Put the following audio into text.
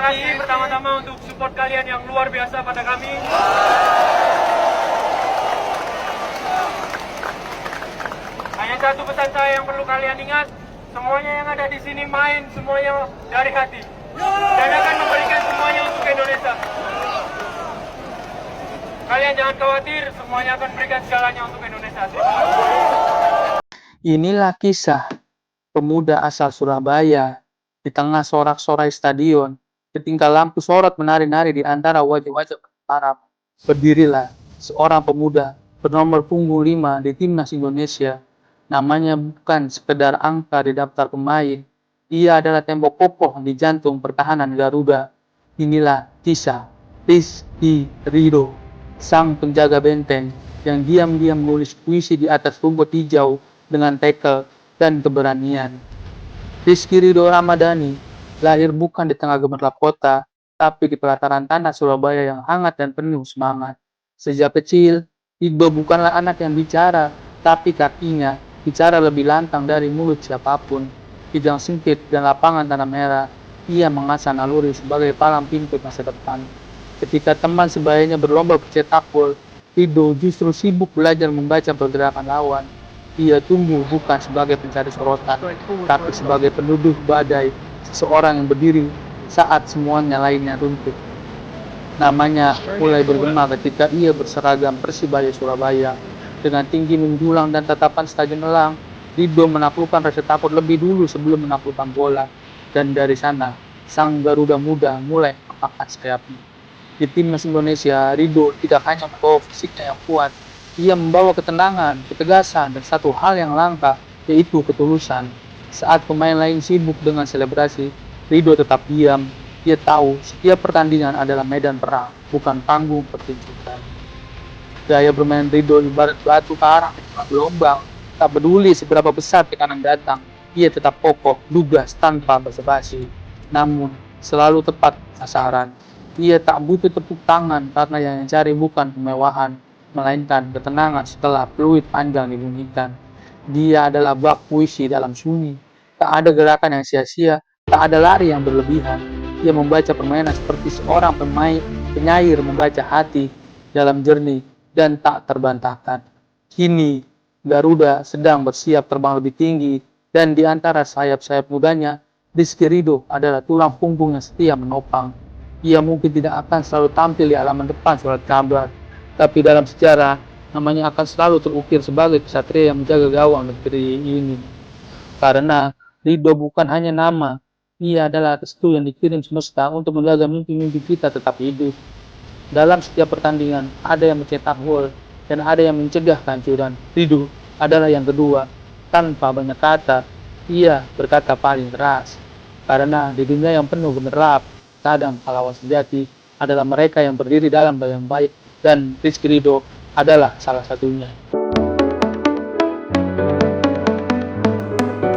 kasih pertama-tama untuk support kalian yang luar biasa pada kami. Hanya satu pesan saya yang perlu kalian ingat, semuanya yang ada di sini main semuanya dari hati dan akan memberikan semuanya untuk Indonesia. Kalian jangan khawatir, semuanya akan berikan segalanya untuk Indonesia. Inilah kisah pemuda asal Surabaya di tengah sorak-sorai stadion, ketika lampu sorot menari-nari di antara wajah-wajah Arab. Berdirilah seorang pemuda bernomor punggung 5 di timnas Indonesia. Namanya bukan sekedar angka di daftar pemain, ia adalah tembok kokoh di jantung pertahanan Garuda. Inilah kisah Rizky Ridho, sang penjaga benteng yang diam-diam menulis puisi di atas rumput hijau dengan tackle dan keberanian. Rizky Ridho Ramadhani lahir bukan di tengah gemerlap kota, tapi di pelataran tanah Surabaya yang hangat dan penuh semangat. Sejak kecil, Ridho bukanlah anak yang bicara, tapi kakinya bicara lebih lantang dari mulut siapapun. Di gang sempit dan lapangan tanah merah, ia mengasah naluri sebagai palang pintu masa depan. Ketika teman sebayanya berlomba pencetak gol, Ridho justru sibuk belajar membaca pergerakan lawan. Ia tumbuh bukan sebagai pencari sorotan, tapi sebagai penduduk badai, seseorang yang berdiri saat semuanya lainnya runtuh. Namanya mulai bergema ketika ia berseragam Persibaya Surabaya. Dengan tinggi menjulang dan tatapan stadion elang, Ridho menaklukkan rasa takut lebih dulu sebelum menaklukkan bola. Dan dari sana, sang Garuda muda mulai mengangkat sayapnya. Di timnas Indonesia, Ridho tidak hanya membawa fisiknya yang kuat, ia membawa ketenangan, ketegasan, dan satu hal yang langka, yaitu ketulusan. Saat pemain lain sibuk dengan selebrasi, Ridho tetap diam. Dia tahu setiap pertandingan adalah medan perang, bukan panggung pertunjukan. Gaya bermain Ridho ibarat batu karang di tengah gelombang. Tak peduli seberapa besar tekanan datang, ia tetap kokoh, lugas tanpa basa-basi. Namun, selalu tepat sasaran. Ia tak butuh tepuk tangan karena yang dicari bukan kemewahan, melainkan ketenangan setelah peluit panjang dibunyikan. Dia adalah bak puisi dalam sunyi. Tak ada gerakan yang sia-sia, tak ada lari yang berlebihan. Ia membaca permainan seperti seorang penyair membaca hati dalam jernih dan tak terbantahkan. Kini, Garuda sedang bersiap terbang lebih tinggi, dan di antara sayap-sayap mudanya, Rizky Ridho adalah tulang punggung yang setia menopang. Ia mungkin tidak akan selalu tampil di halaman depan surat kabar, tapi dalam sejarah, namanya akan selalu terukir sebagai kesatria yang menjaga gawang negeri ini. Karena Ridho bukan hanya nama, ia adalah restu yang dikirim semesta untuk menjaga mimpi-mimpi kita tetap hidup. Dalam setiap pertandingan, ada yang mencetak gol dan ada yang mencegah kehancuran. Ridho adalah yang kedua. Tanpa banyak kata, ia berkata paling keras. Karena di dunia yang penuh gemerlap, kadang pahlawan sejati adalah mereka yang berdiri dalam yang baik, dan Rizky Ridho adalah salah satunya.